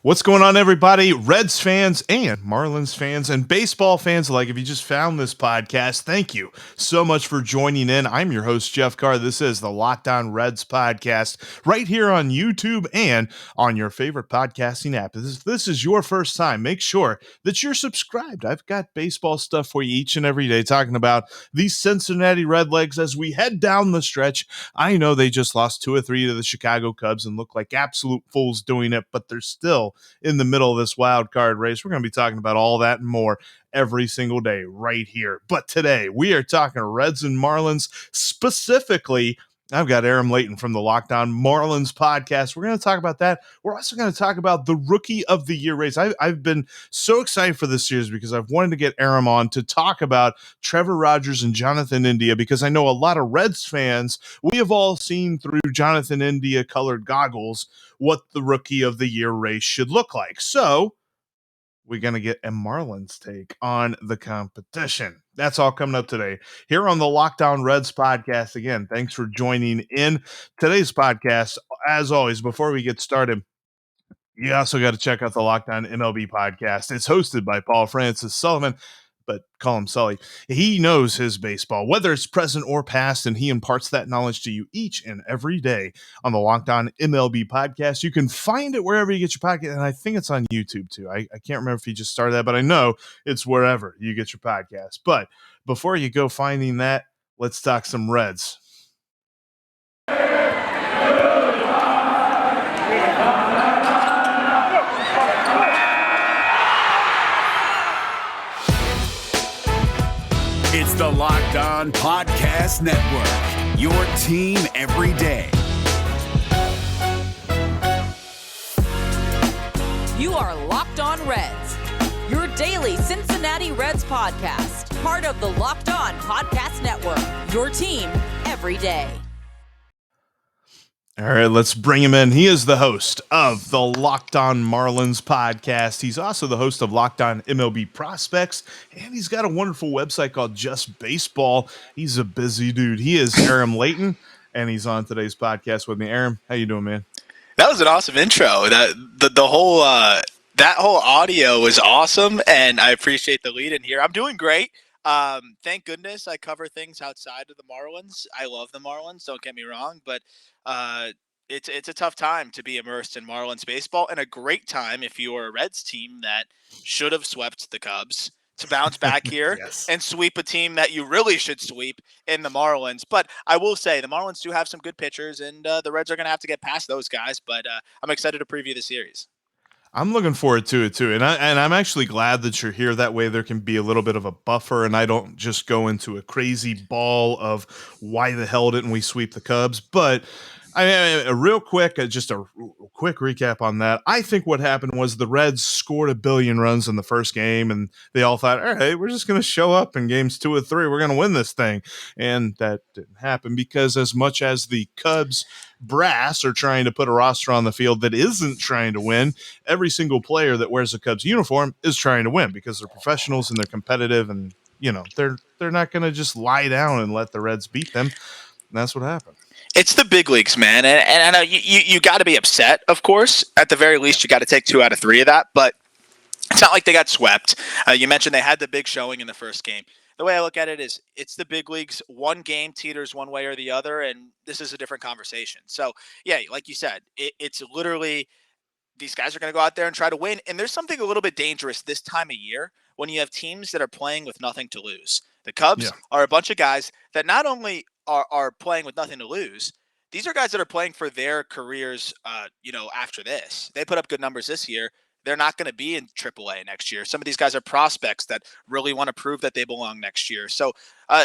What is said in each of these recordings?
What's going on, everybody? Reds fans and Marlins fans and baseball fans alike. If you just found this podcast, thank you so much for joining in. I'm your host, Jeff Carr. This is the Locked On Reds podcast right here on YouTube and on your favorite podcasting app. If this is your first time, make sure that you're subscribed. I've got baseball stuff for you each and every day, talking about these Cincinnati Redlegs as we head down the stretch. I know they just lost 2 or 3 to the Chicago Cubs and look like absolute fools doing it, but they're still in the middle of this wild card race. We're going to be talking about all that and more every single day right here. But today we are talking Reds and Marlins. Specifically, I've got Aram Leighton from the Locked On Marlins podcast. We're going to talk about that. We're also going to talk about the Rookie of the Year race. I've been so excited for this series because I've wanted to get Aram on to talk about Trevor Rogers and Jonathan India, because I know a lot of Reds fans, we have all seen through Jonathan India colored goggles what the Rookie of the Year race should look like. So we're going to get a Marlins take on the competition. That's all coming up today here on the Locked On Reds podcast. Again, thanks for joining in today's podcast. As always, before we get started, you also got to check out the Locked On Mlb Podcast. It's hosted by Paul Francis Sullivan, but call him Sully. He knows his baseball, whether it's present or past, and he imparts that knowledge to you each and every day on the Locked On MLB Podcast. You can find it wherever you get your podcast, and I think it's on YouTube too. I can't remember if he just started that, but I know it's wherever you get your podcast. But before you go finding that, let's talk some Reds. It's the Locked On Podcast Network, your team every day. You are Locked On Reds, your daily Cincinnati Reds podcast, part of the Locked On Podcast Network, your team every day. All right, let's bring him in. He is the host of the Locked On Marlins podcast. He's also the host of Locked On MLB Prospects, and he's got a wonderful website called Just Baseball. He's a busy dude. He is Aram Leighton, and he's on today's podcast with me. Aram, how you doing, man? That was an awesome intro. The whole that whole audio was awesome, and I appreciate the lead in here. I'm doing great. Thank goodness I cover things outside of the Marlins. I love the Marlins, don't get me wrong, but it's a tough time to be immersed in Marlins baseball, and a great time if you're a Reds team that should have swept the Cubs to bounce back here Yes. and sweep a team that you really should sweep in the Marlins. But I will say the Marlins do have some good pitchers, and the Reds are going to have to get past those guys, but I'm excited to preview the series. I'm looking forward to it too, and I'm actually glad that you're here. That way, there can be a little bit of a buffer, and I don't just go into a crazy ball of why the hell didn't we sweep the Cubs. But I mean, a real quick, just a quick recap on that. I think what happened was the Reds scored 1 billion runs in the first game, and they all thought, all right, we're just going to show up in games 2 or 3. We're going to win this thing. And that didn't happen, because as much as the Cubs brass are trying to put a roster on the field that isn't trying to win, every single player that wears a Cubs uniform is trying to win, because they're professionals and they're competitive, and they're not going to just lie down and let the Reds beat them. And that's what happened. It's the big leagues, man, and I know you got to be upset, of course. At the very least, you got to take 2 out of 3 of that, but it's not like they got swept. You mentioned they had the big showing in the first game. The way I look at it is it's the big leagues. One game teeters one way or the other, and this is a different conversation. So, yeah, like you said, it's literally these guys are going to go out there and try to win, and there's something a little bit dangerous this time of year when you have teams that are playing with nothing to lose. The Cubs are a bunch of guys that not only are playing with nothing to lose, these are guys that are playing for their careers, after this. They put up good numbers this year. They're not going to be in AAA next year. Some of these guys are prospects that really want to prove that they belong next year. So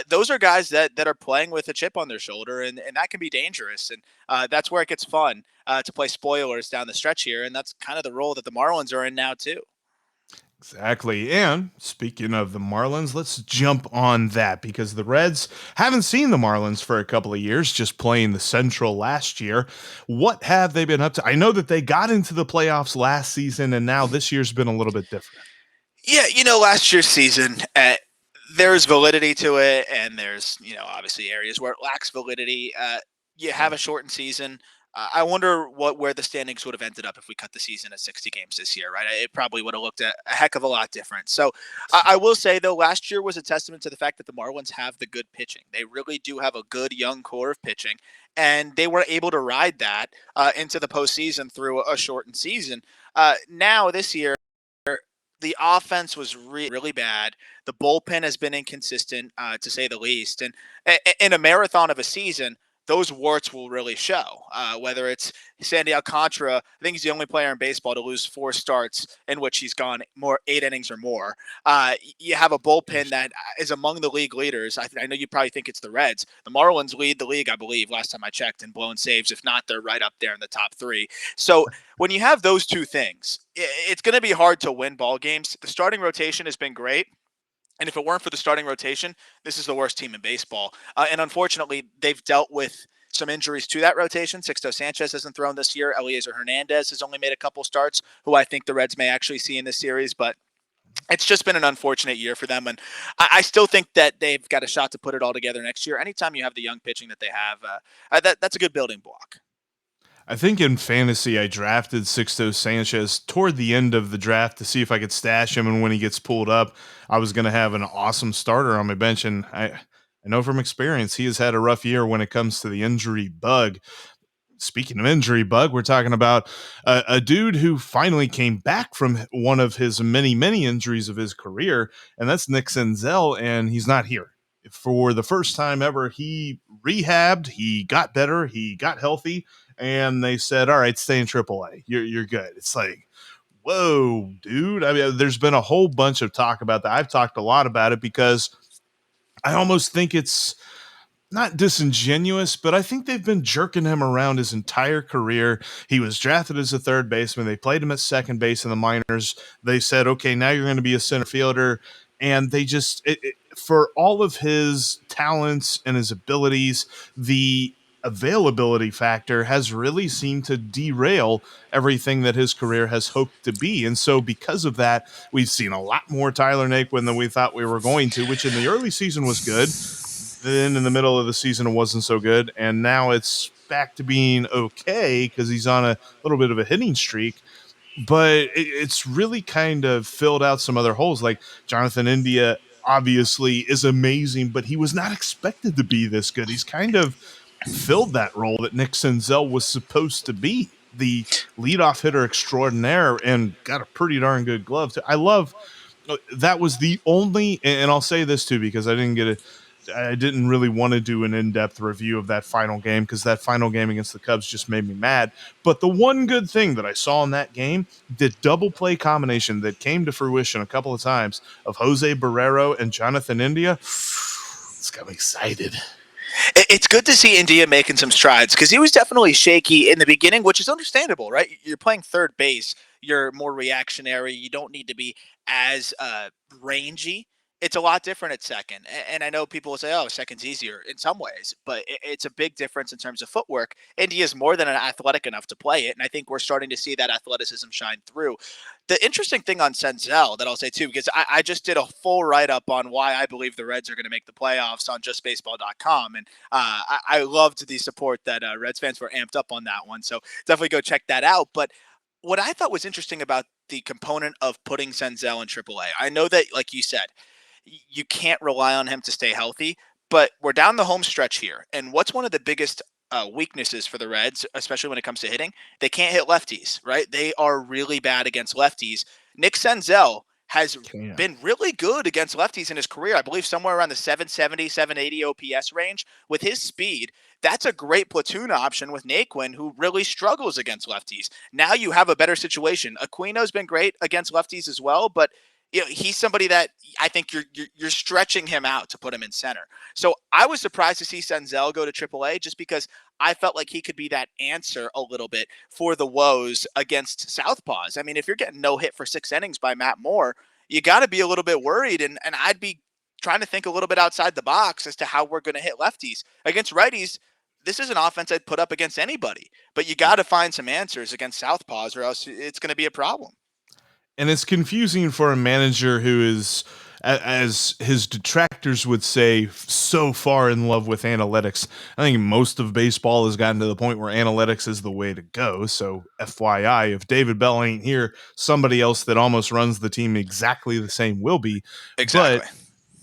those are guys that are playing with a chip on their shoulder, and that can be dangerous. And that's where it gets fun to play spoilers down the stretch here, and that's kind of the role that the Marlins are in now too. Exactly. And speaking of the Marlins, let's jump on that, because the Reds haven't seen the Marlins for a couple of years, just playing the Central last year. What have they been up to? I know that they got into the playoffs last season, and now this year's been a little bit different. Yeah, last year's season, there's validity to it, and there's, obviously areas where it lacks validity. You have a shortened season. I wonder where the standings would have ended up if we cut the season at 60 games this year, right? It probably would have looked a heck of a lot different. So I will say, though, last year was a testament to the fact that the Marlins have the good pitching. They really do have a good young core of pitching, and they were able to ride that into the postseason through a shortened season. Now, this year, the offense was really bad. The bullpen has been inconsistent, to say the least. And in a marathon of a season, those warts will really show. Whether it's Sandy Alcantara, I think he's the only player in baseball to lose 4 starts in which he's gone 8 innings or more. You have a bullpen that is among the league leaders. I know you probably think it's the Reds. The Marlins lead the league, I believe, last time I checked, in blown saves. If not, they're right up there in the top 3. So when you have those two things, it's going to be hard to win ball games. The starting rotation has been great. And if it weren't for the starting rotation, this is the worst team in baseball. And unfortunately, they've dealt with some injuries to that rotation. Sixto Sanchez hasn't thrown this year. Eliezer Hernandez has only made a couple starts, who I think the Reds may actually see in this series. But it's just been an unfortunate year for them. And I still think that they've got a shot to put it all together next year. Anytime you have the young pitching that they have, that's a good building block. I think in fantasy, I drafted Sixto Sanchez toward the end of the draft to see if I could stash him. And when he gets pulled up, I was going to have an awesome starter on my bench. And I know from experience, he has had a rough year when it comes to the injury bug. Speaking of injury bug, we're talking about a dude who finally came back from one of his many, many injuries of his career, and that's Nick Senzel, and he's not here. For the first time ever, he rehabbed, he got better, he got healthy, and they said, all right, stay in AAA. You're good. It's like, whoa, dude. I mean, there's been a whole bunch of talk about that. I've talked a lot about it because I almost think it's not disingenuous, but I think they've been jerking him around his entire career. He was drafted as a third baseman. They played him at second base in the minors. They said, okay, now you're going to be a center fielder. And they just, for all of his talents and his abilities, the availability factor has really seemed to derail everything that his career has hoped to be. And so because of that, we've seen a lot more Tyler Naquin than we thought we were going to, which in the early season was good. Then in the middle of the season, it wasn't so good. And now it's back to being okay because he's on a little bit of a hitting streak. But it's really kind of filled out some other holes. Like Jonathan India obviously is amazing, but he was not expected to be this good. He's kind of filled that role that Nick Senzel was supposed to be, the leadoff hitter extraordinaire, and got a pretty darn good glove too. I love that was the only, and I'll say this too because I didn't really want to do an in-depth review of that final game because that final game against the Cubs just made me mad. But the one good thing that I saw in that game, the double play combination that came to fruition a couple of times of Jose Barrero and Jonathan India, it's got me excited. It's good to see India making some strides because he was definitely shaky in the beginning, which is understandable, right? You're playing third base. You're more reactionary. You don't need to be as rangy. It's a lot different at second. And I know people will say, oh, second's easier in some ways, but it's a big difference in terms of footwork. India's more than athletic enough to play it. And I think we're starting to see that athleticism shine through. The interesting thing on Senzel that I'll say too, because I just did a full write-up on why I believe the Reds are going to make the playoffs on justbaseball.com. And I loved the support that Reds fans were amped up on that one. So definitely go check that out. But what I thought was interesting about the component of putting Senzel in AAA, I know that, like you said, you can't rely on him to stay healthy, but we're down the home stretch here. And what's one of the biggest weaknesses for the Reds, especially when it comes to hitting? They can't hit lefties, right? They are really bad against lefties. Nick Senzel has been really good against lefties in his career. I believe somewhere around the 770, 780 OPS range. With his speed, that's a great platoon option with Naquin, who really struggles against lefties. Now you have a better situation. Aquino's been great against lefties as well, but you know, he's somebody that I think you're stretching him out to put him in center. So I was surprised to see Senzel go to AAA just because I felt like he could be that answer a little bit for the woes against Southpaws. I mean, if you're getting no hit for 6 innings by Matt Moore, you got to be a little bit worried. And I'd be trying to think a little bit outside the box as to how we're going to hit lefties. Against righties, this is an offense I'd put up against anybody. But you got to find some answers against Southpaws or else it's going to be a problem. And it's confusing for a manager who is as his detractors would say, so far in love with analytics. I think most of baseball has gotten to the point where analytics is the way to go. So FYI, if David Bell ain't here, somebody else that almost runs the team exactly the same will be. Exactly. But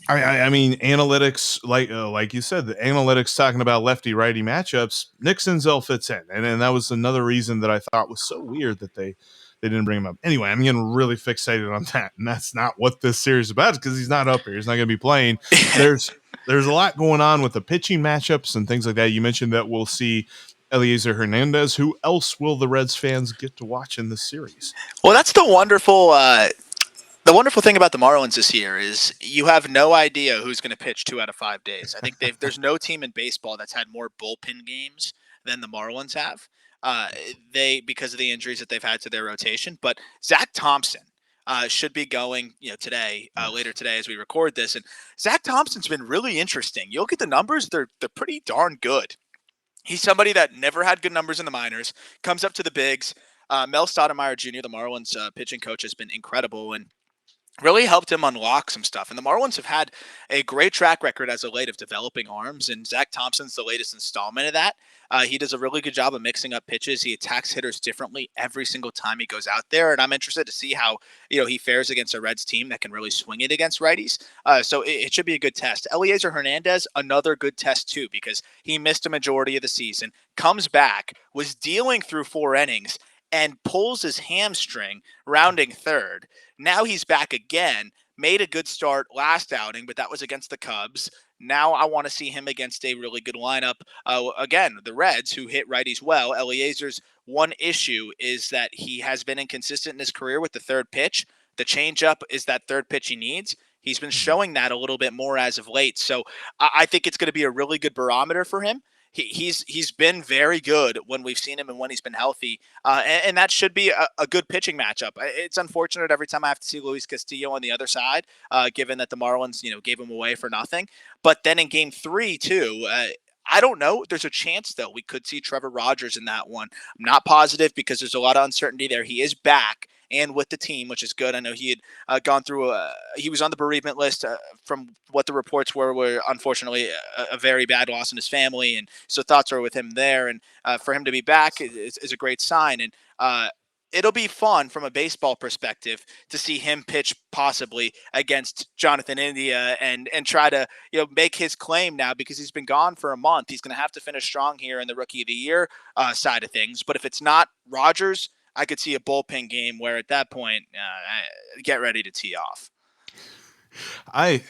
I mean, analytics, like you said, the analytics talking about lefty-righty matchups, Nick Senzel fits in. And that was another reason that I thought was so weird that they didn't bring him up. Anyway, I'm getting really fixated on that. And that's not what this series is about, because he's not up here. He's not going to be playing. There's a lot going on with the pitching matchups and things like that. You mentioned that we'll see Eliezer Hernandez. Who else will the Reds fans get to watch in this series? Well, that's the wonderful thing about the Marlins this year is you have no idea who's going to pitch 2 out of 5 days. I think there's no team in baseball that's had more bullpen games than the Marlins have. Because of the injuries that they've had to their rotation. But Zach Thompson should be going, today, later today as we record this. And Zach Thompson's been really interesting. You look at the numbers; they're pretty darn good. He's somebody that never had good numbers in the minors, comes up to the bigs. Mel Stoudemire Jr., the Marlins pitching coach, has been incredible and really helped him unlock some stuff. And the Marlins have had a great track record as of late of developing arms, and Zach Thompson's the latest installment of that. He does a really good job of mixing up pitches. He attacks hitters differently every single time he goes out there, and I'm interested to see how he fares against a Reds team that can really swing it against righties. So it should be a good test. Eliezer Hernandez, another good test too, because he missed a majority of the season, comes back, was dealing through 4 innings, and pulls his hamstring rounding third. Now he's back again, made a good start last outing, but that was against the Cubs. Now I want to see him against a really good lineup. Again, the Reds, who hit righties well. Eliezer's one issue is that he has been inconsistent in his career with the third pitch. The changeup is that third pitch he needs. He's been showing that a little bit more as of late. So I think it's going to be a really good barometer for him. He's been very good when we've seen him and when he's been healthy, and that should be a good pitching matchup. It's unfortunate every time I have to see Luis Castillo on the other side, given that the Marlins gave him away for nothing. But then in Game 3 too, I don't know. There's a chance though we could see Trevor Rogers in that one. I'm not positive because there's a lot of uncertainty there. He is back and with the team, which is good. I know he had gone through he was on the bereavement list from what the reports were unfortunately a very bad loss in his family. And so thoughts are with him there. And for him to be back is a great sign. And it'll be fun from a baseball perspective to see him pitch possibly against Jonathan India and try to make his claim now, because he's been gone for a month. He's going to have to finish strong here in the Rookie of the Year side of things. But if it's not Rogers, I could see a bullpen game where at that point, get ready to tee off. I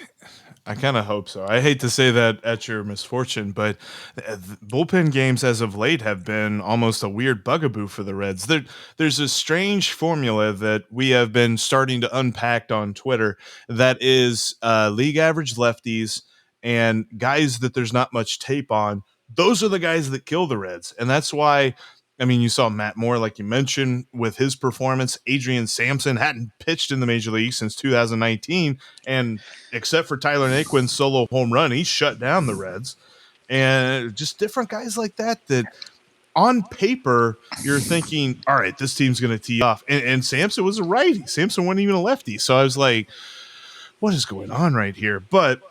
kind of hope so. I hate to say that at your misfortune, but bullpen games as of late have been almost a weird bugaboo for the Reds. There's a strange formula that we have been starting to unpack on Twitter that is league average lefties and guys that there's not much tape on. Those are the guys that kill the Reds. And that's why, I mean, you saw Matt Moore, like you mentioned, with his performance. Adrian Sampson hadn't pitched in the major league since 2019, and except for Tyler Naquin's solo home run, he shut down the Reds. And just different guys like that on paper, you're thinking, all right, this team's going to tee off. And Sampson was a righty. Sampson wasn't even a lefty. So I was like, what is going on right here? But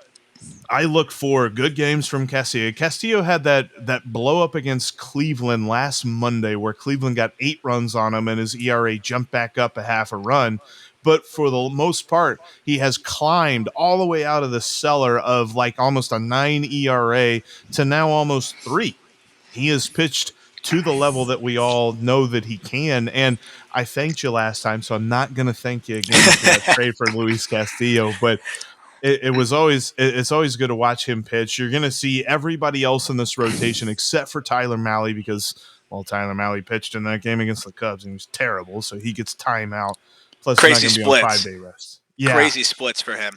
I look for good games from Castillo. Castillo had that blow up against Cleveland last Monday where Cleveland got 8 runs on him and his ERA jumped back up a half a run. But for the most part, he has climbed all the way out of the cellar of like almost a 9 ERA to now almost 3. He has pitched to the level that we all know that he can. And I thanked you last time, so I'm not going to thank you again for that trade for Luis Castillo. But it's always good to watch him pitch. You're going to see everybody else in this rotation except for Tyler Mahle because, well, Tyler Mahle pitched in that game against the Cubs and he was terrible, so he gets timeout. Plus, crazy he's not going to be on splits. 5-day rest. Yeah, crazy splits for him.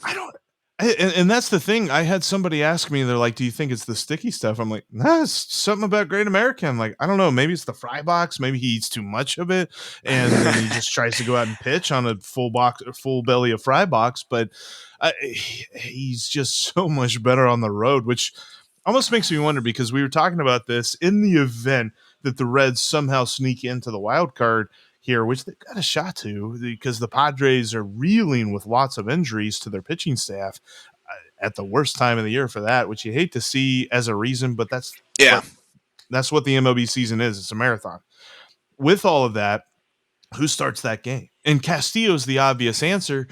And that's the thing. I had somebody ask me, they're like, do you think it's the sticky stuff? I'm like, nah, it's something about Great American. I'm like, I don't know. Maybe it's the fry box. Maybe he eats too much of it. And then he just tries to go out and pitch on a full belly of fry box. But he's just so much better on the road, which almost makes me wonder, because we were talking about this in the event that the Reds somehow sneak into the wild card. here, which they've got a shot to because the Padres are reeling with lots of injuries to their pitching staff at the worst time of the year for that, which you hate to see as a reason, but that's Yeah. what the MLB season is. It's a marathon. With all of that, who starts that game? And Castillo's the obvious answer,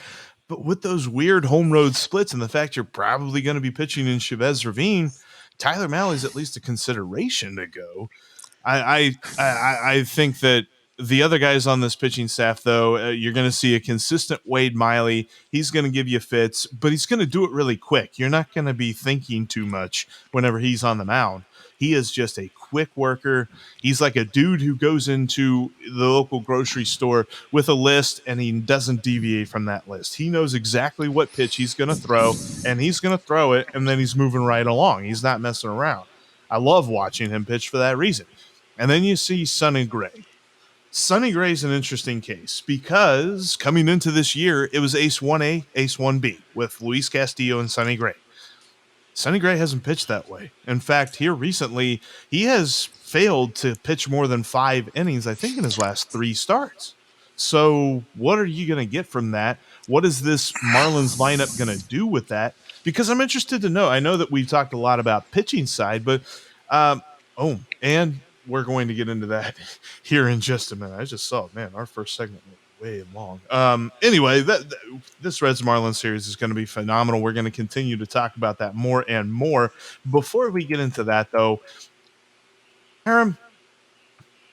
but with those weird home road splits and the fact you're probably going to be pitching in Chavez Ravine, Tyler Mahle's at least a consideration to go. I think that the other guys on this pitching staff, though, you're going to see a consistent Wade Miley. He's going to give you fits, but he's going to do it really quick. You're not going to be thinking too much whenever he's on the mound. He is just a quick worker. He's like a dude who goes into the local grocery store with a list and he doesn't deviate from that list. He knows exactly what pitch he's going to throw, and he's going to throw it, and then he's moving right along. He's not messing around. I love watching him pitch for that reason. And then you see Sonny Gray. Sonny Gray's an interesting case because coming into this year, it was Ace 1A, Ace 1B with Luis Castillo and Sonny Gray. Sonny Gray hasn't pitched that way. In fact, here recently, he has failed to pitch more than 5 innings, I think, in his last 3 starts. So what are you going to get from that? What is this Marlins lineup going to do with that? Because I'm interested to know. I know that we've talked a lot about pitching side, but and we're going to get into that here in just a minute. I just saw, man, our first segment went way long. Anyway, this Reds Marlins series is going to be phenomenal. We're going to continue to talk about that more and more. Before we get into that, though, Aram,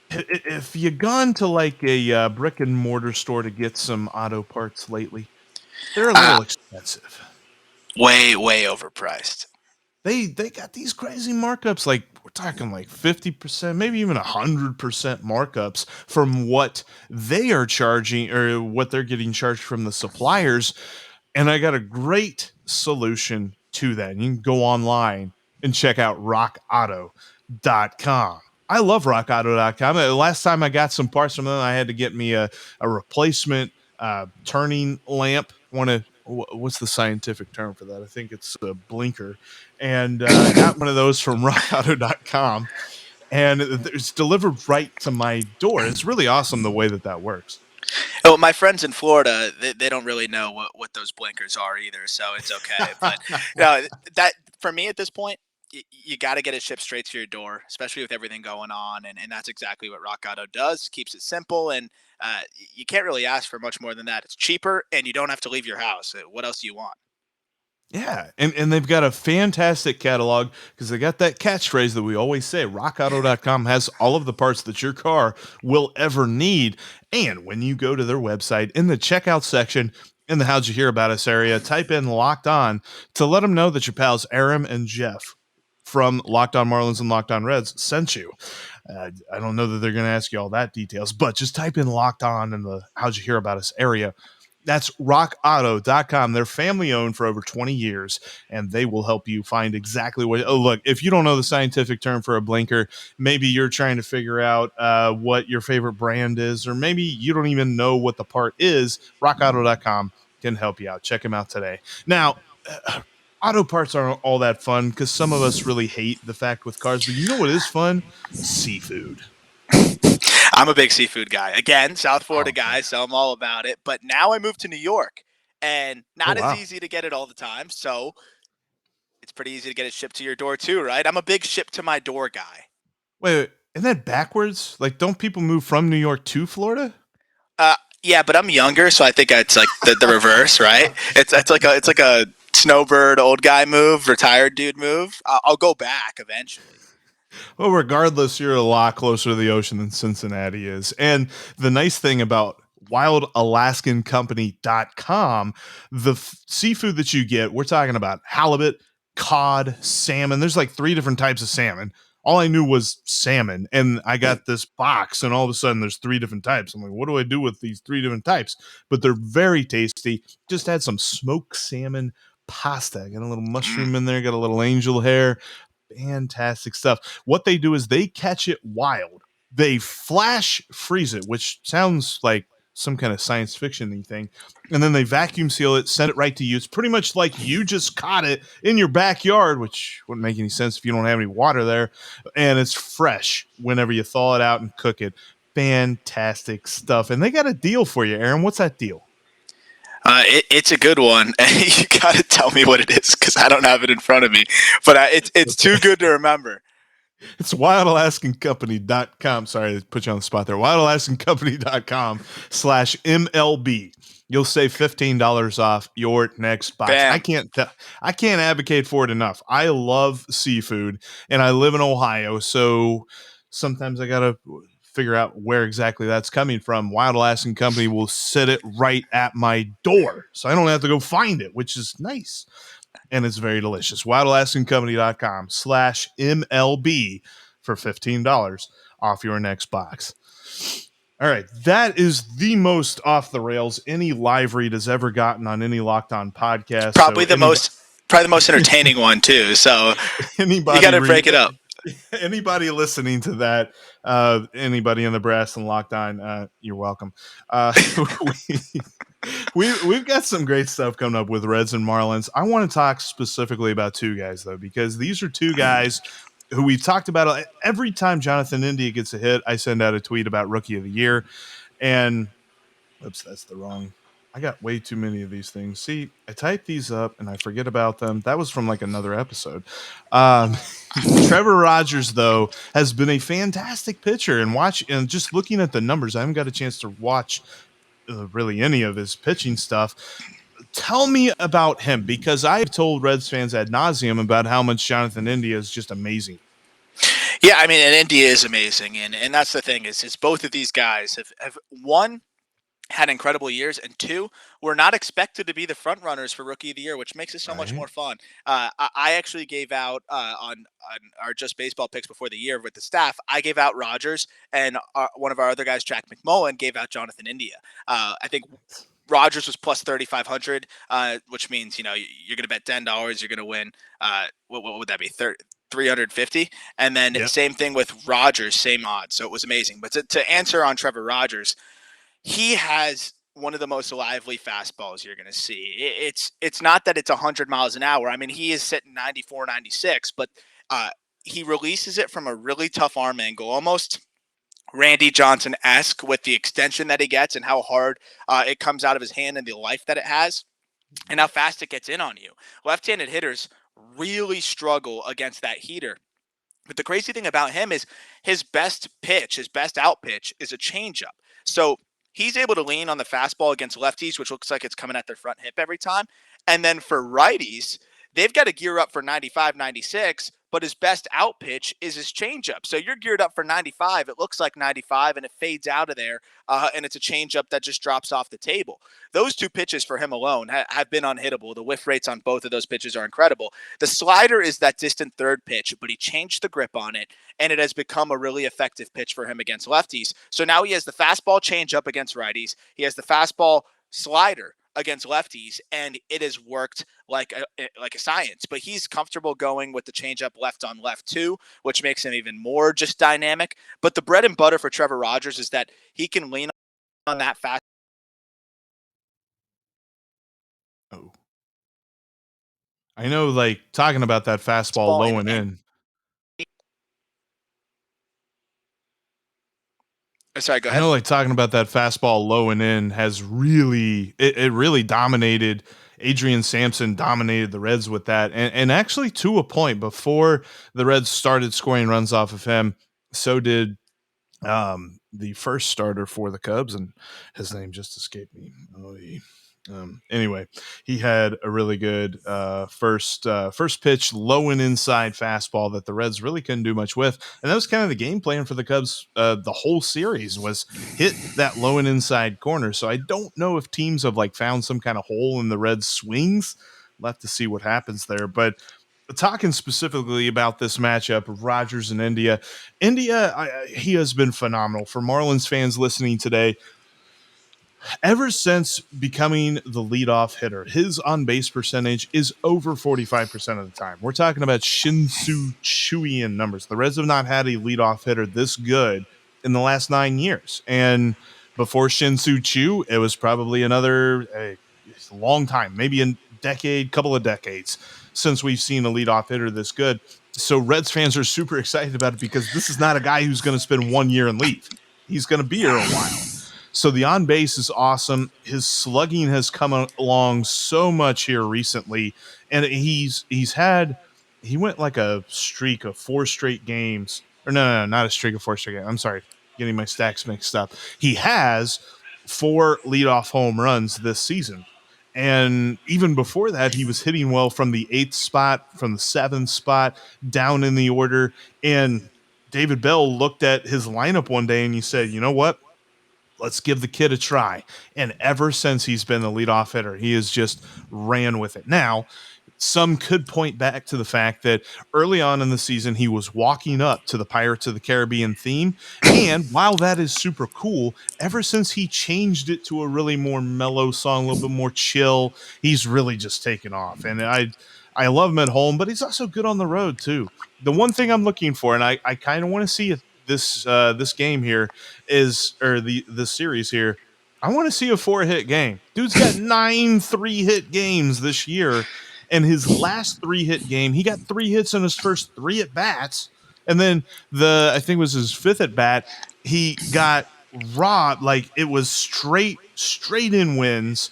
if you gone to like a brick and mortar store to get some auto parts lately, they're a little expensive. Way overpriced. They got these crazy markups, like we're talking like 50%, maybe even 100% markups from what they are charging or what they're getting charged from the suppliers. And I got a great solution to that. You can go online and check out rockauto.com. I love rockauto.com. The last time I got some parts from them, I had to get me a replacement turning lamp. What's the scientific term for that? I think it's a blinker. And I got one of those from rockauto.com. And it's delivered right to my door. It's really awesome the way that works. Oh, my friends in Florida, they don't really know what those blinkers are either, so it's okay. But that for me at this point, you got to get it shipped straight to your door, especially with everything going on, and that's exactly what Rock Auto does. Keeps it simple, and you can't really ask for much more than that. It's cheaper, and you don't have to leave your house. What else do you want? Yeah, and they've got a fantastic catalog because they got that catchphrase that we always say, rockauto.com has all of the parts that your car will ever need. And when you go to their website, in the checkout section, in the How'd You Hear About Us area, type in Locked On to let them know that your pals Aram and Jeff from Locked On Marlins and Locked On Reds sent you. I don't know that they're going to ask you all that details, but just type in Locked On in the How'd You Hear About Us area. That's rockauto.com. They're family owned for over 20 years, and they will help you find exactly what. Oh, look, if you don't know the scientific term for a blinker, maybe you're trying to figure out what your favorite brand is, or maybe you don't even know what the part is. Rockauto.com can help you out. Check them out today. Now, auto parts aren't all that fun because some of us really hate the fact with cars, but you know what is fun? Seafood. I'm a big seafood guy. Again, South Florida guy, so I'm all about it. But now I moved to New York, and not as easy to get it all the time. So it's pretty easy to get it shipped to your door too, right? I'm a big ship to my door guy. Wait, isn't that backwards? Like, don't people move from New York to Florida? Yeah, but I'm younger, so I think it's like the reverse, right? It's like a snowbird old guy move, retired dude move. I'll go back eventually. Well, regardless, you're a lot closer to the ocean than Cincinnati is. And the nice thing about wildalaskancompany.com, the seafood that you get, we're talking about halibut, cod, salmon. There's like 3 different types of salmon. All I knew was salmon, and I got this box, and all of a sudden there's 3 different types. I'm like, what do I do with these 3 different types? But they're very tasty. Just had some smoked salmon pasta. Got a little mushroom in there, got a little angel hair. Fantastic stuff. What they do is they catch it wild. They flash freeze it, which sounds like some kind of science fiction-y thing. And then they vacuum seal it, send it right to you. It's pretty much like you just caught it in your backyard, which wouldn't make any sense if you don't have any water there. And it's fresh whenever you thaw it out and cook it. Fantastic stuff. And they got a deal for you, Aaron. What's that deal? It's a good one. You got to tell me what it is because I don't have it in front of me. But it's too good to remember. It's wildalaskancompany.com. Sorry to put you on the spot there. wildalaskancompany.com/MLB. You'll save $15 off your next box. Bam. I can't advocate for it enough. I love seafood and I live in Ohio, so sometimes I got to figure out where exactly that's coming from. Wild Alaskan Company will set it right at my door, so I don't have to go find it, which is nice. And it's very delicious. wildalaskancompany.com/MLB for $15 off your next box. All right, that is the most off the rails any live read has ever gotten on any Locked On podcast. Probably the most entertaining one too. So you got to break it up. Anybody listening to that, anybody in the brass and Locked On, you're welcome. We've got some great stuff coming up with Reds and Marlins. I want to talk specifically about two guys, though, because these are two guys who we've talked about. Every time Jonathan India gets a hit, I send out a tweet about Rookie of the Year. And, oops, that's the wrong. I got way too many of these things. See, I type these up and I forget about them. That was from like another episode. Trevor Rogers, though, has been a fantastic pitcher. And just looking at the numbers, I haven't got a chance to watch really any of his pitching stuff. Tell me about him, because I've told Reds fans ad nauseum about how much Jonathan India is just amazing. Yeah, I mean, and India is amazing, and that's the thing is both of these guys have one, had incredible years, and two, were not expected to be the front runners for Rookie of the Year, which makes it so much more fun. I actually gave out on our Just Baseball picks before the year with the staff. I gave out Rogers, and one of our other guys, Jack McMullen, gave out Jonathan India. I think Rogers was plus 3,500, which means you're going to bet $10, you're going to win. What would that be? 350, and then same thing with Rogers, same odds. So it was amazing. But to answer on Trevor Rogers, he has one of the most lively fastballs you're going to see. It's not that it's 100 miles an hour. I mean, he is sitting 94, 96, but he releases it from a really tough arm angle, almost Randy Johnson-esque with the extension that he gets and how hard it comes out of his hand and the life that it has and how fast it gets in on you. Left-handed hitters really struggle against that heater. But the crazy thing about him is his best pitch, his best out pitch is a changeup. So he's able to lean on the fastball against lefties, which looks like it's coming at their front hip every time. And then for righties, they've got to gear up for 95, 96, but his best out pitch is his changeup. So you're geared up for 95. It looks like 95, and it fades out of there, and it's a changeup that just drops off the table. Those two pitches for him alone have been unhittable. The whiff rates on both of those pitches are incredible. The slider is that distant third pitch, but he changed the grip on it, and it has become a really effective pitch for him against lefties. So now he has the fastball changeup against righties. He has the fastball slider against lefties, and it has worked like a science. But he's comfortable going with the changeup left on left too, which makes him even more just dynamic. But the bread and butter for Trevor Rogers is that he can lean on that fast. Oh, I know, like talking about that fastball low and in. Sorry, go ahead. I know, like talking about that fastball low and in has really, it really dominated. Adrian Sampson dominated the Reds with that. And actually to a point before the Reds started scoring runs off of him, so did the first starter for the Cubs, and his name just escaped me. Anyway, he had a really good first pitch, low and inside fastball that the Reds really couldn't do much with. And that was kind of the game plan for the Cubs. The whole series was hit that low and inside corner. So I don't know if teams have like found some kind of hole in the Reds swings. We'll have to see what happens there. But talking specifically about this matchup of Rogers and India, he has been phenomenal. For Marlins fans listening today, ever since becoming the leadoff hitter, his on-base percentage is over 45% of the time. We're talking about Shin-Soo Choo-ian numbers. The Reds have not had a leadoff hitter this good in the last 9 years. And before Shin-Soo Choo, it was probably a long time, maybe a decade, couple of decades since we've seen a leadoff hitter this good. So Reds fans are super excited about it because this is not a guy who's going to spend 1 year and leave. he's going to be here a while. So the on base is awesome. His slugging has come along so much here recently, and he went like a streak of 4 straight games. Or no, not a streak of 4 straight games. I'm sorry, getting my stacks mixed up. He has 4 leadoff home runs this season. And even before that, he was hitting well from the 8th spot, from the 7th spot, down in the order. And David Bell looked at his lineup one day and he said, you know what? Let's give the kid a try. And ever since he's been the leadoff hitter, he has just ran with it. Now, some could point back to the fact that early on in the season, he was walking up to the Pirates of the Caribbean theme. And while that is super cool, ever since he changed it to a really more mellow song, a little bit more chill, he's really just taken off. And I love him at home, but he's also good on the road too. The one thing I'm looking for, and I kind of want to see this game here the series here. I want to see a 4-hit game. Dude's got 9 3-hit games this year. And his last 3-hit game, he got 3 hits in his first 3 at bats. And then I think it was his 5th at bat, he got robbed. Like it was straight in wins.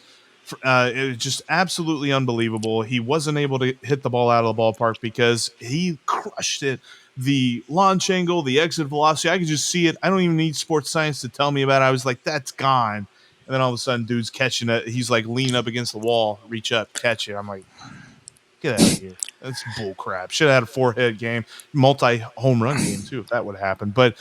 It was just absolutely unbelievable. He wasn't able to hit the ball out of the ballpark because he crushed it. The launch angle, the exit velocity, I could just see it. I don't even need sports science to tell me about it. I was like, that's gone. And then all of a sudden, dude's catching it. He's like leaning up against the wall, reach up, catch it. I'm like, get out of here. That's bull crap. Should have had a 4-hit game, multi-home run game, too, if that would have happened. But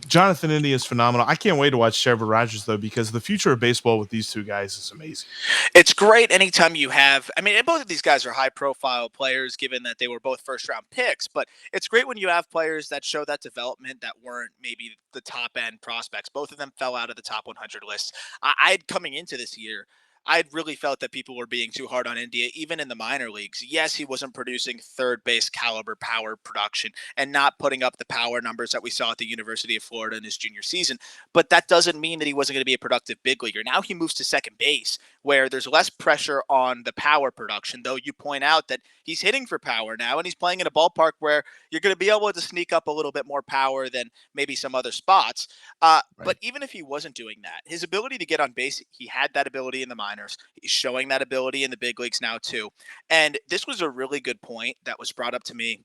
Jonathan India is phenomenal. I can't wait to watch Trevor Rogers, though, because the future of baseball with these two guys is amazing. It's great anytime you have, I mean, both of these guys are high-profile players, given that they were both first-round picks, but it's great when you have players that show that development that weren't maybe the top-end prospects. Both of them fell out of the top 100 lists. I'd coming into this year, I'd really felt that people were being too hard on India, even in the minor leagues. Yes, he wasn't producing third base caliber power production and not putting up the power numbers that we saw at the University of Florida in his junior season, but that doesn't mean that he wasn't going to be a productive big leaguer. Now he moves to second base where there's less pressure on the power production, though you point out that he's hitting for power now and he's playing in a ballpark where you're going to be able to sneak up a little bit more power than maybe some other spots. Right. But even if he wasn't doing that, his ability to get on base, he had that ability in the minors. He's showing that ability in the big leagues now too. And this was a really good point that was brought up to me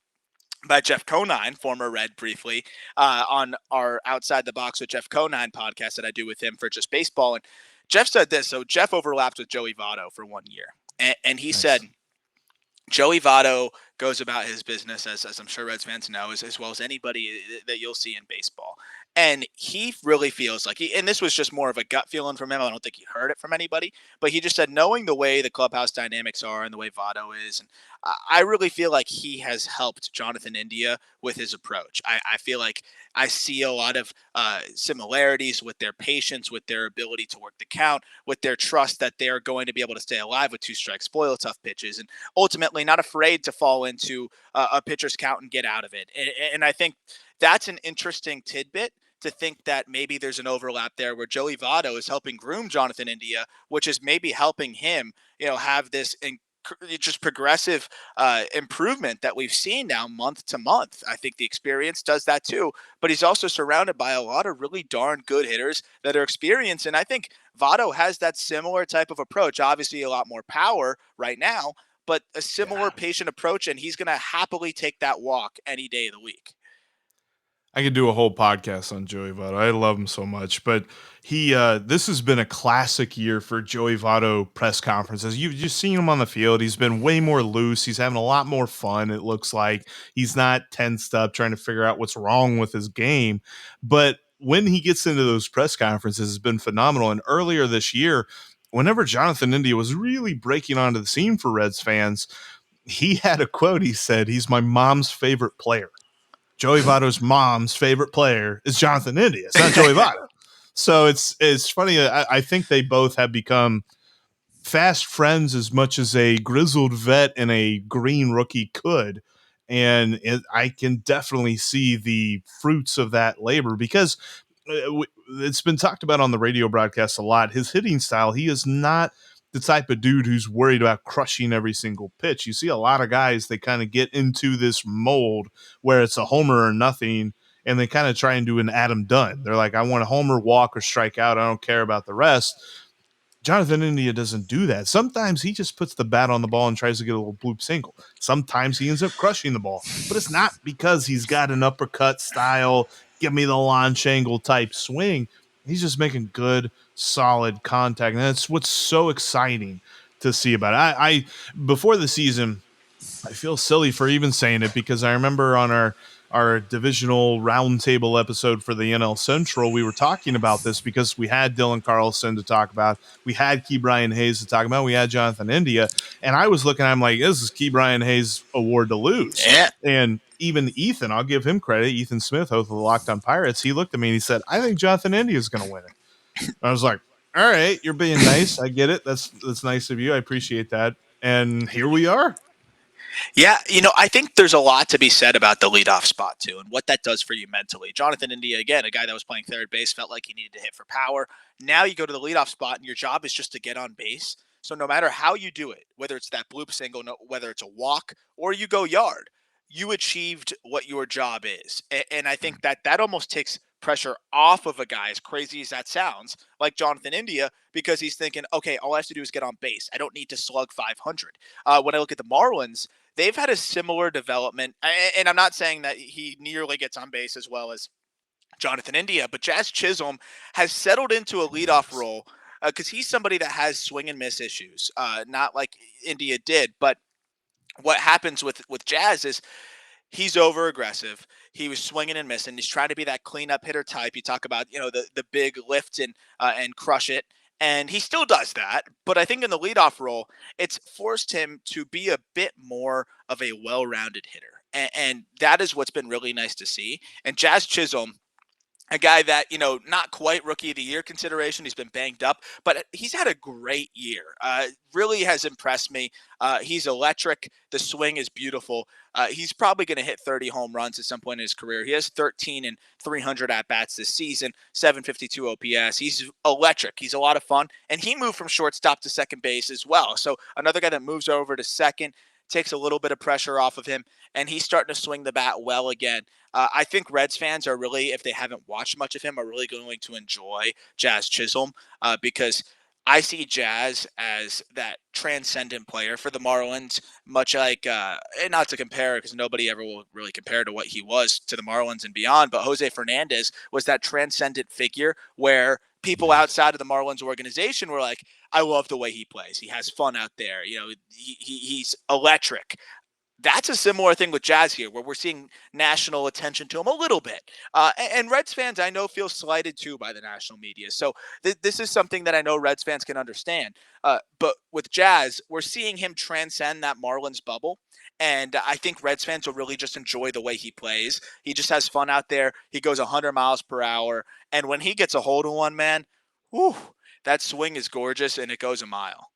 by Jeff Conine, former Red briefly, on our Outside the Box with Jeff Conine podcast that I do with him for Just Baseball. And Jeff said this. So Jeff overlapped with Joey Votto for 1 year. And he said, Joey Votto goes about his business, as I'm sure Reds fans know, as well as anybody that you'll see in baseball. And he really feels like and this was just more of a gut feeling from him. I don't think he heard it from anybody, but he just said, knowing the way the clubhouse dynamics are and the way Votto is, and I really feel like he has helped Jonathan India with his approach. I feel like I see a lot of similarities with their patience, with their ability to work the count, with their trust that they're going to be able to stay alive with 2 strikes, spoil tough pitches, and ultimately not afraid to fall into a pitcher's count and get out of it. And I think that's an interesting tidbit to think that maybe there's an overlap there where Joey Votto is helping groom Jonathan India, which is maybe helping him, have this just progressive improvement that we've seen now month to month. I think the experience does that too, but he's also surrounded by a lot of really darn good hitters that are experienced. And I think Votto has that similar type of approach, obviously a lot more power right now, but a similar patient approach. And he's going to happily take that walk any day of the week. I could do a whole podcast on Joey Votto. I love him so much, but this has been a classic year for Joey Votto press conferences. You've just seen him on the field. He's been way more loose. He's having a lot more fun. It looks like he's not tensed up trying to figure out what's wrong with his game. But when he gets into those press conferences, it's been phenomenal. And earlier this year, whenever Jonathan India was really breaking onto the scene for Reds fans, he had a quote. He said, "He's my mom's favorite player." Joey Votto's mom's favorite player is Jonathan India. It's not Joey Votto. So it's funny. I think they both have become fast friends as much as a grizzled vet and a green rookie could. And I can definitely see the fruits of that labor because it's been talked about on the radio broadcast a lot. His hitting style, he is not the type of dude who's worried about crushing every single pitch. You see a lot of guys, they kind of get into this mold where it's a homer or nothing, and they kind of try and do an Adam Dunn. They're like, I want a homer, walk, or strike out. I don't care about the rest. Jonathan India doesn't do that. Sometimes he just puts the bat on the ball and tries to get a little bloop single. Sometimes he ends up crushing the ball, but it's not because he's got an uppercut style, give me the launch angle type swing. He's just making good, solid contact. And that's what's so exciting to see about it. I before the season, I feel silly for even saying it because I remember on our divisional roundtable episode for the NL Central, we were talking about this because we had Dylan Carlson to talk about, we had Key Brian Hayes to talk about, we had Jonathan India, and I was looking, I'm like, this is Key Brian Hayes' award to lose. Yeah. And even Ethan, I'll give him credit, Ethan Smith, host of the Locked On Pirates, he looked at me and he said, I think Jonathan India is going to win it. And I was like, all right, you're being nice. I get it. That's nice of you. I appreciate that. And here we are. Yeah, I think there's a lot to be said about the leadoff spot, too, and what that does for you mentally. Jonathan India, again, a guy that was playing third base, felt like he needed to hit for power. Now you go to the leadoff spot, and your job is just to get on base. So no matter how you do it, whether it's that bloop single, whether it's a walk, or you go yard, you achieved what your job is. And I think that almost takes pressure off of a guy, as crazy as that sounds, like Jonathan India, because he's thinking, okay, all I have to do is get on base. I don't need to slug 500. When I look at the Marlins, they've had a similar development, and I'm not saying that he nearly gets on base as well as Jonathan India, but Jazz Chisholm has settled into a leadoff role because he's somebody that has swing and miss issues, not like India did. But what happens with Jazz is he's over aggressive. He was swinging and missing. He's trying to be that cleanup hitter type. You talk about the big lift and crush it. And he still does that, but I think in the leadoff role, it's forced him to be a bit more of a well-rounded hitter. And that is what's been really nice to see. And Jazz Chisholm, a guy that, not quite rookie of the year consideration. He's been banged up, but he's had a great year. Really has impressed me. He's electric. The swing is beautiful. He's probably going to hit 30 home runs at some point in his career. He has 13 and 300 at-bats this season, 752 OPS. He's electric. He's a lot of fun. And he moved from shortstop to second base as well. So another guy that moves over to second, takes a little bit of pressure off of him, and he's starting to swing the bat well again. I think Reds fans are really, if they haven't watched much of him, are really going to enjoy Jazz Chisholm because I see Jazz as that transcendent player for the Marlins, much like, and not to compare because nobody ever will really compare to what he was to the Marlins and beyond, but Jose Fernandez was that transcendent figure where people outside of the Marlins organization were like, I love the way he plays. He has fun out there. He's electric. That's a similar thing with Jazz here, where we're seeing national attention to him a little bit. And Reds fans, I know, feel slighted too by the national media. So this is something that I know Reds fans can understand. But with Jazz, we're seeing him transcend that Marlins bubble. And I think Reds fans will really just enjoy the way he plays. He just has fun out there. He goes 100 miles per hour. And when he gets a hold of one, man, whew, that swing is gorgeous and it goes a mile.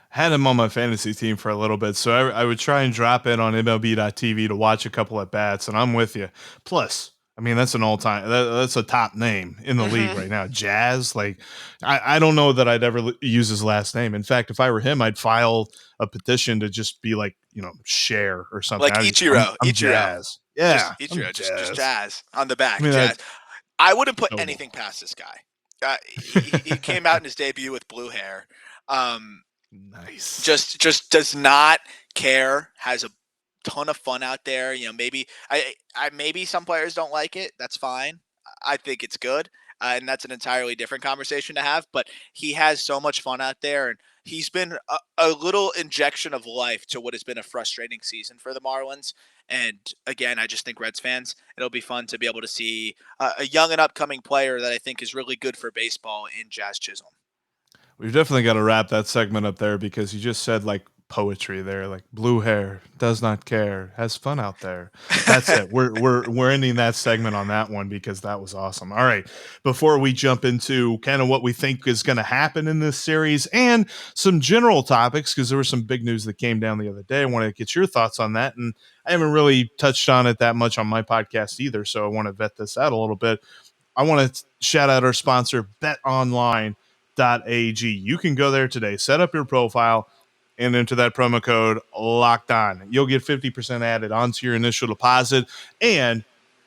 Had him on my fantasy team for a little bit, so I would try and drop in on MLB.tv to watch a couple at bats, and I'm with you. Plus, I mean, that's an all-time, that's a top name in the league right now. Jazz, like, I don't know that I'd ever use his last name. In fact, if I were him, I'd file a petition to just be like, Cher or something. Like Ichiro. I'm Jazz. Yeah. Just Ichiro, just Jazz on the back. I mean, Jazz. I wouldn't put anything past this guy. He came out in his debut with blue hair. Nice. Just does not care. Has a ton of fun out there. Maybe maybe some players don't like it. That's fine. I think it's good, and that's an entirely different conversation to have. But he has so much fun out there, and he's been a little injection of life to what has been a frustrating season for the Marlins. And again, I just think Reds fans, it'll be fun to be able to see a young and upcoming player that I think is really good for baseball in Jazz Chisholm. We've definitely got to wrap that segment up there because you just said like poetry there, like blue hair, does not care, has fun out there. That's it. We're ending that segment on that one because that was awesome. All right. Before we jump into kind of what we think is going to happen in this series and some general topics, because there was some big news that came down the other day. I want to get your thoughts on that. And I haven't really touched on it that much on my podcast either. So I want to vet this out a little bit. I want to shout out our sponsor, BetOnline.ag. You can go there today, set up your profile, and enter that promo code Locked On. You'll get 50% added onto your initial deposit, and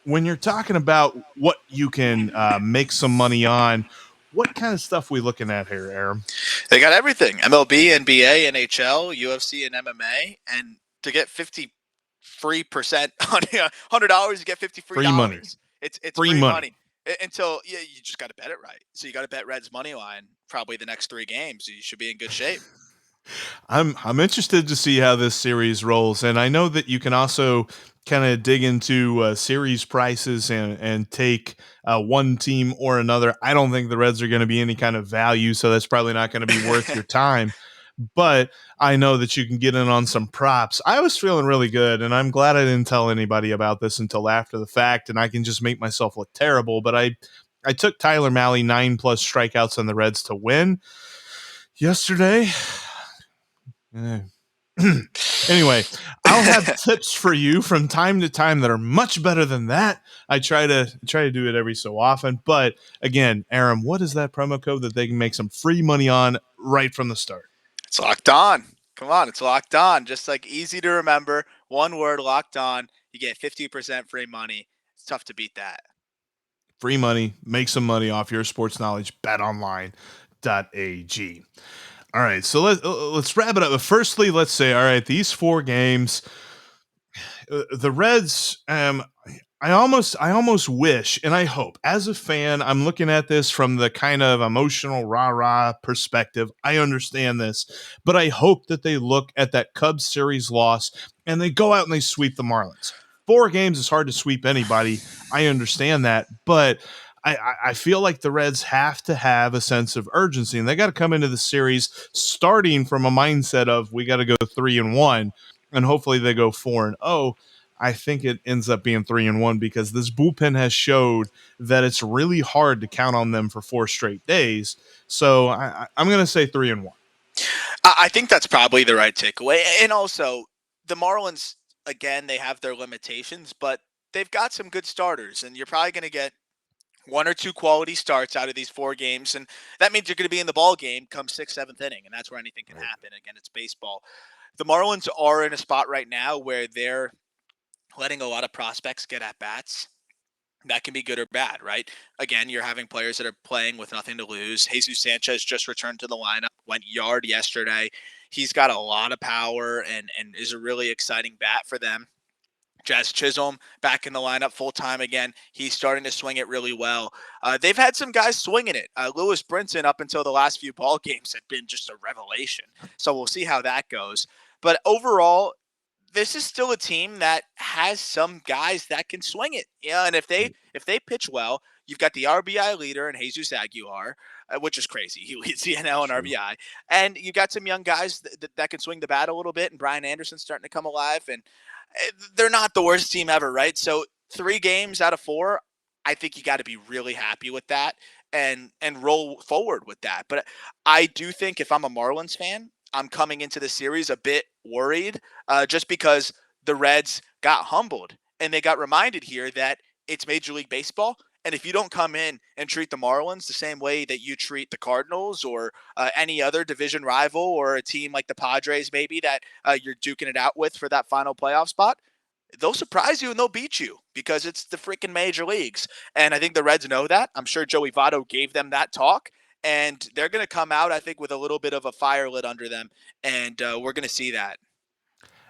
when you're talking about what you can make some money on, what kind of stuff we looking at here, Aram? They got everything: MLB, NBA, NHL, UFC, and MMA. And to get 50 free percent on $100, you get 50 free Free money. dollars. It's Free free money. money. Until you just got to bet it right. So you got to bet Reds money line probably the next 3 games. You should be in good shape. I'm interested to see how this series rolls, and I know that you can also kind of dig into series prices and take one team or another. I don't think the Reds are going to be any kind of value, so that's probably not going to be worth your time. But I know that you can get in on some props. I was feeling really good, and I'm glad I didn't tell anybody about this until after the fact, and I can just make myself look terrible. But I took Tyler Mahle 9+ strikeouts on the Reds to win yesterday. Anyway, I'll have tips for you from time to time that are much better than that. I try to do it every so often. But again, Aram, what is that promo code that they can make some free money on right from the start? It's Locked On. Come on, it's Locked On. Just like easy to remember. One word, Locked On. You get 50% free money. It's tough to beat that. Free money, make some money off your sports knowledge. BetOnline.ag. All right, so let's wrap it up. But firstly, let's say, all right, these 4 games, the Reds. I almost wish, and I hope, as a fan, I'm looking at this from the kind of emotional rah-rah perspective. I understand this, but I hope that they look at that Cubs series loss and they go out and they sweep the Marlins. 4 games is hard to sweep anybody. I understand that, but I feel like the Reds have to have a sense of urgency, and they got to come into the series starting from a mindset of we got to go 3-1, and hopefully they go 4-0. I think it ends up being 3-1 because this bullpen has showed that it's really hard to count on them for 4 straight days. So I'm going to say 3-1. I think that's probably the right takeaway. And also, the Marlins, again, they have their limitations, but they've got some good starters, and you're probably going to get 1 or 2 quality starts out of these 4 games, and that means you're going to be in the ball game come 6th, 7th inning, and that's where anything can happen. Again, it's baseball. The Marlins are in a spot right now where they're letting a lot of prospects get at bats. That can be good or bad, right? Again, you're having players that are playing with nothing to lose. Jesus Sanchez just returned to the lineup, went yard yesterday. He's got a lot of power and is a really exciting bat for them. Jazz Chisholm back in the lineup full-time again. He's starting to swing it really well. They've had some guys swinging it. Lewis Brinson, up until the last few ball games, had been just a revelation. So we'll see how that goes. But overall, this is still a team that has some guys that can swing it. Yeah, and if they pitch well, you've got the RBI leader in Jesus Aguilar, which is crazy. He leads the NL in RBI. And you've got some young guys that can swing the bat a little bit, and Brian Anderson's starting to come alive. And they're not the worst team ever, right? So 3 games out of 4, I think you got to be really happy with that and roll forward with that. But I do think if I'm a Marlins fan, I'm coming into the series a bit worried just because the Reds got humbled and they got reminded here that it's Major League Baseball. And if you don't come in and treat the Marlins the same way that you treat the Cardinals or any other division rival or a team like the Padres maybe that you're duking it out with for that final playoff spot, they'll surprise you and they'll beat you because it's the freaking major leagues. And I think the Reds know that. I'm sure Joey Votto gave them that talk. And they're going to come out, I think, with a little bit of a fire lit under them. And we're going to see that.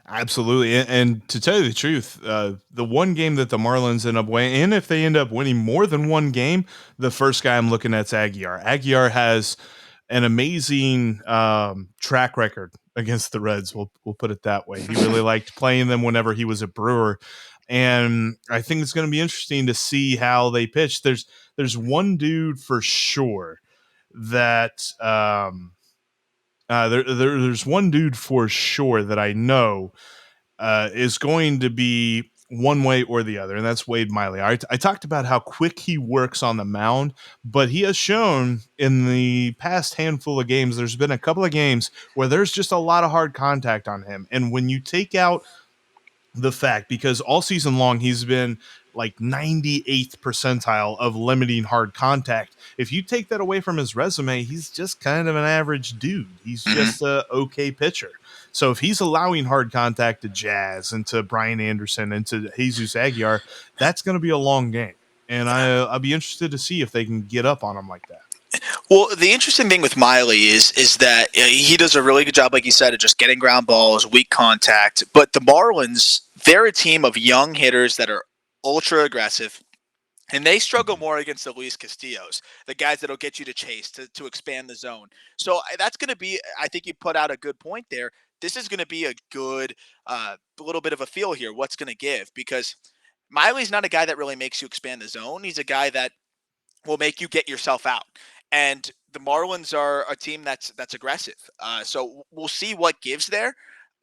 Absolutely. And to tell you the truth, the one game that the Marlins end up winning, and if they end up winning more than one game, the first guy I'm looking at is Aguilar. Aguilar has an amazing track record against the Reds. We'll put it that way. He really liked playing them whenever he was a Brewer. And I think it's going to be interesting to see how they pitch. There's one dude for sure that there's one dude for sure that I know is going to be one way or the other, and that's Wade Miley. I talked about how quick he works on the mound, but he has shown in the past handful of games, there's been a couple of games where there's just a lot of hard contact on him. And when you take out the fact, because all season long he's been like 98th percentile of limiting hard contact. If you take that away from his resume, he's just kind of an average dude. He's just a okay pitcher. So if he's allowing hard contact to Jazz and to Brian Anderson and to Jesus Aguilar, that's going to be a long game. And I'll be interested to see if they can get up on him like that. Well, the interesting thing with Mlb is that he does a really good job, like you said, of just getting ground balls, weak contact. But the Marlins, they're a team of young hitters that are ultra aggressive, and they struggle more against the Luis Castillos, the guys that'll get you to chase, to expand the zone. So that's going to be, I think you put out a good point there. This is going to be a good little bit of a feel here, what's going to give, because Miley's not a guy that really makes you expand the zone. He's a guy that will make you get yourself out. And the Marlins are a team that's aggressive. So we'll see what gives there.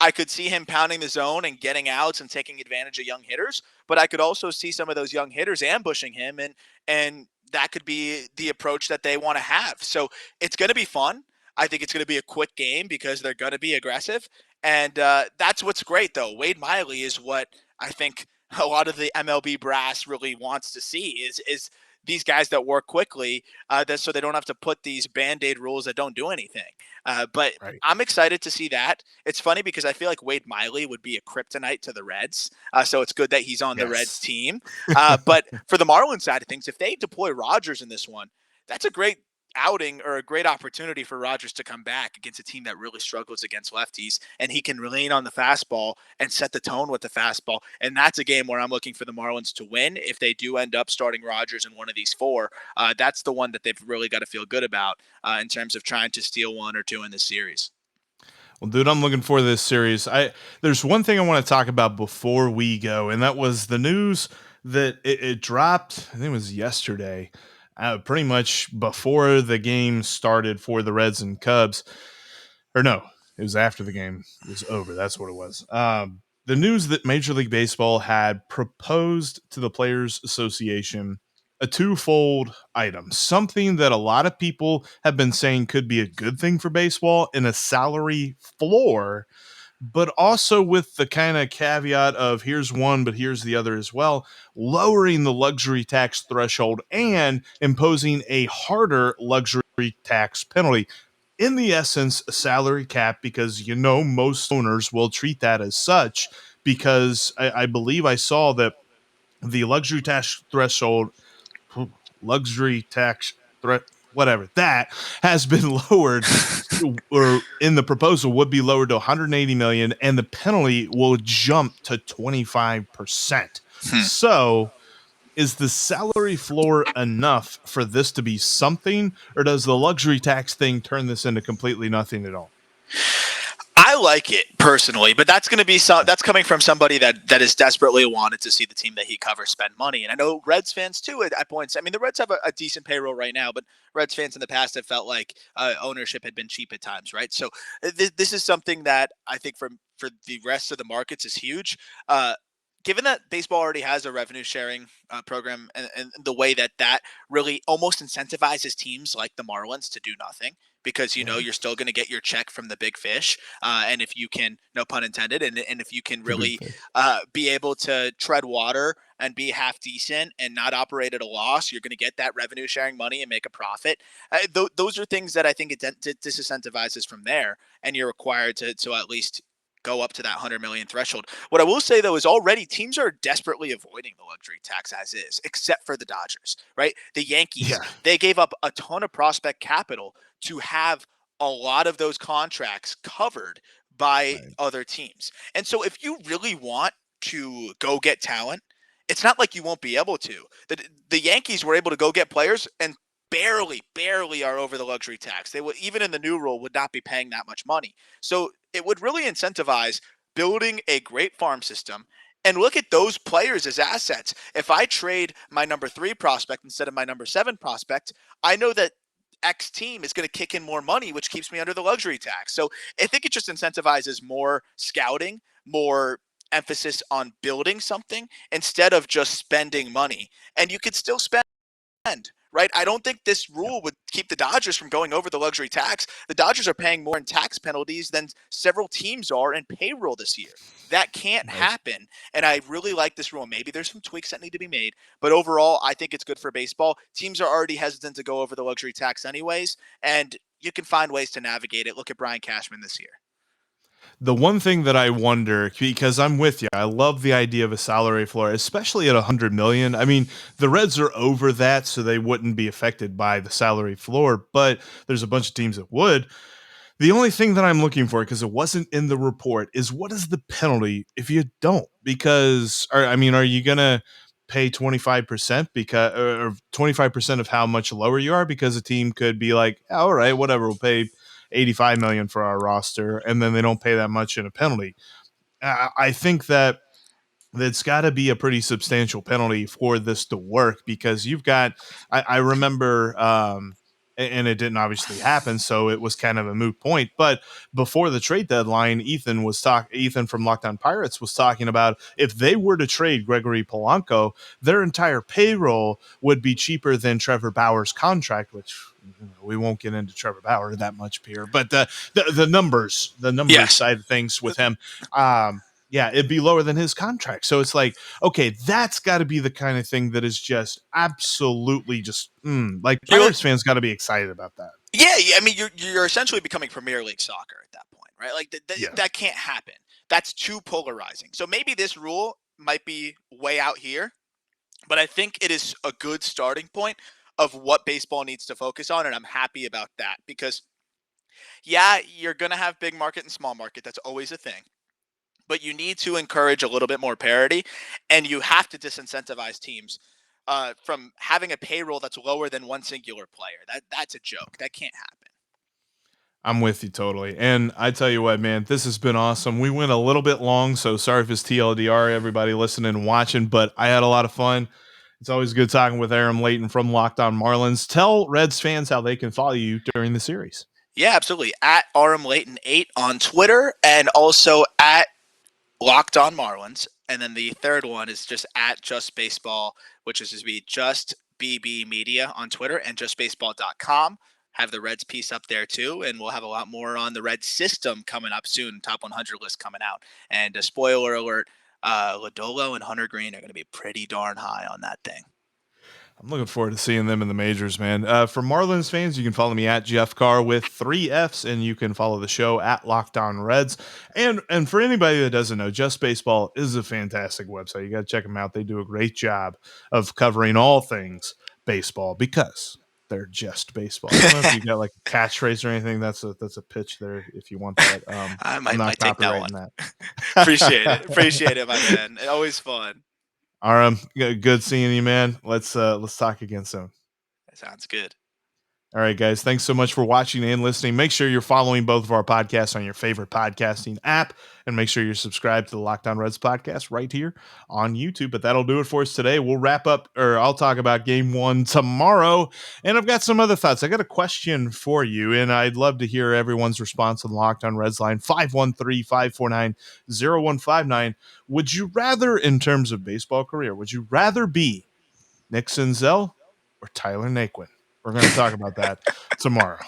I could see him pounding the zone and getting outs and taking advantage of young hitters, but I could also see some of those young hitters ambushing him, and that could be the approach that they want to have. So it's going to be fun. I think it's going to be a quick game because they're going to be aggressive, and that's what's great, though. Wade Miley is what I think a lot of the MLB brass really wants to see is these guys that work quickly, so they don't have to put these Band-Aid rules that don't do anything. But right. I'm excited to see that. It's funny because I feel like Wade Miley would be a kryptonite to the Reds. So it's good that he's on the Reds team. But for the Marlins side of things, if they deploy Rogers in this one, that's a great outing or a great opportunity for Rogers to come back against a team that really struggles against lefties, and he can lean on the fastball and set the tone with the fastball. And that's a game where I'm looking for the Marlins to win. If they do end up starting Rogers in one of these four, that's the one that they've really got to feel good about in terms of trying to steal one or two in this series. Well, dude, I'm looking for this series. There's one thing I want to talk about before we go, and that was the news that it dropped, I think it was yesterday, pretty much before the game started for the Reds and Cubs. Or no, it was after the game was over. That's what it was. The news that Major League Baseball had proposed to the Players Association a twofold item, something that a lot of people have been saying could be a good thing for baseball in a salary floor, but also with the kind of caveat of here's one, but here's the other as well, lowering the luxury tax threshold and imposing a harder luxury tax penalty. In the essence, a salary cap, because, most owners will treat that as such, because I believe I saw that the luxury tax threshold, whatever, that has been lowered or in the proposal would be lowered to 180 million, and the penalty will jump to 25%. So is the salary floor enough for this to be something, or does the luxury tax thing turn this into completely nothing at all? I like it personally, but that's going to be that's coming from somebody that is desperately wanted to see the team that he covers spend money. And I know Reds fans too at points. I mean, the Reds have a decent payroll right now, but Reds fans in the past have felt like ownership had been cheap at times, right? So this is something that I think for the rest of the markets is huge. Given that baseball already has a revenue sharing program, and the way that really almost incentivizes teams like the Marlins to do nothing, because you're still going to get your check from the big fish, and if you can, no pun intended, and if you can really be able to tread water and be half decent and not operate at a loss, you're going to get that revenue sharing money and make a profit. Those are things that I think it disincentivizes from there, and you're required to at least go up to that 100 million threshold. What I will say, though, is already teams are desperately avoiding the luxury tax as is, except for the Dodgers, right? The Yankees, they gave up a ton of prospect capital to have a lot of those contracts covered by other teams. And so if you really want to go get talent, it's not like you won't be able to. The Yankees were able to go get players and barely are over the luxury tax. They would, even in the new rule, would not be paying that much money. So it would really incentivize building a great farm system and look at those players as assets. If I trade my number 3 prospect instead of my number 7 prospect, I know that X team is going to kick in more money, which keeps me under the luxury tax. So I think it just incentivizes more scouting, more emphasis on building something instead of just spending money. And you could still spend, right? I don't think this rule would keep the Dodgers from going over the luxury tax. The Dodgers are paying more in tax penalties than several teams are in payroll this year. That can't happen. And I really like this rule. Maybe there's some tweaks that need to be made, but overall, I think it's good for baseball. Teams are already hesitant to go over the luxury tax anyways, and you can find ways to navigate it. Look at Brian Cashman this year. The one thing that I wonder, because I'm with you, I love the idea of a salary floor, especially at $100 million. I mean, the Reds are over that, so they wouldn't be affected by the salary floor, but there's a bunch of teams that would. The only thing that I'm looking for, because it wasn't in the report, is what is the penalty if you don't? Because, are you going to pay 25% because, or 25% of how much lower you are? Because a team could be like, all right, whatever, we'll pay $85 million for our roster, and then they don't pay that much in a penalty. I think that it's got to be a pretty substantial penalty for this to work, because you've got, I remember, and it didn't obviously happen, so it was kind of a moot point. But before the trade deadline, Ethan from Locked On Pirates was talking about if they were to trade Gregory Polanco, their entire payroll would be cheaper than Trevor Bauer's contract, which we won't get into Trevor Bauer that much here, but the numbers Yes. side of things with him. Yeah, it'd be lower than his contract. So it's like, okay, that's got to be the kind of thing that is just absolutely just like Pirates fans got to be excited about that. Yeah, I mean, you're essentially becoming Premier League soccer at that point, right? Like that can't happen. That's too polarizing. So maybe this rule might be way out here, but I think it is a good starting point of what baseball needs to focus on, and I'm happy about that because, yeah, you're gonna have big market and small market. That's always a thing. But you need to encourage a little bit more parity, and you have to disincentivize teams from having a payroll that's lower than one singular player. That's a joke. That can't happen. I'm with you totally. And I tell you what, man, this has been awesome. We went a little bit long, so sorry if it's TLDR, everybody listening and watching, but I had a lot of fun. It's always good talking with Aram Leighton from Locked On Marlins. Tell Reds fans how they can follow you during the series. Yeah, absolutely. At Aram Leighton 8 on Twitter, and also at Locked On Marlins, and then the third one is just at Just Baseball, which is to be Just BB Media on Twitter, and JustBaseball.com. Have the Reds piece up there too, and we'll have a lot more on the Reds system coming up soon. Top 100 list coming out, and a spoiler alert: Lodolo and Hunter Green are going to be pretty darn high on that thing. I'm looking forward to seeing them in the majors, man. For Marlins fans, you can follow me at Jeff Carr with 3 Fs, and you can follow the show at Locked On Reds. And for anybody that doesn't know, Just Baseball is a fantastic website. You got to check them out. They do a great job of covering all things baseball because they're just baseball. I don't know if you got like a catchphrase or anything. That's a pitch there if you want that. I might take that one. That. Appreciate it, my man. Always fun. Aram, good seeing you, man. Let's talk again soon. That sounds good. All right, guys. Thanks so much for watching and listening. Make sure you're following both of our podcasts on your favorite podcasting app, and make sure you're subscribed to the Locked On Reds podcast right here on YouTube. But that'll do it for us today. We'll wrap up, or I'll talk about Game 1 tomorrow, and I've got some other thoughts. I got a question for you, and I'd love to hear everyone's response on the Locked On Reds line, 513-549-0159. Would you rather, in terms of baseball career, would you rather be Nick Senzel or Tyler Naquin? We're going to talk about that tomorrow.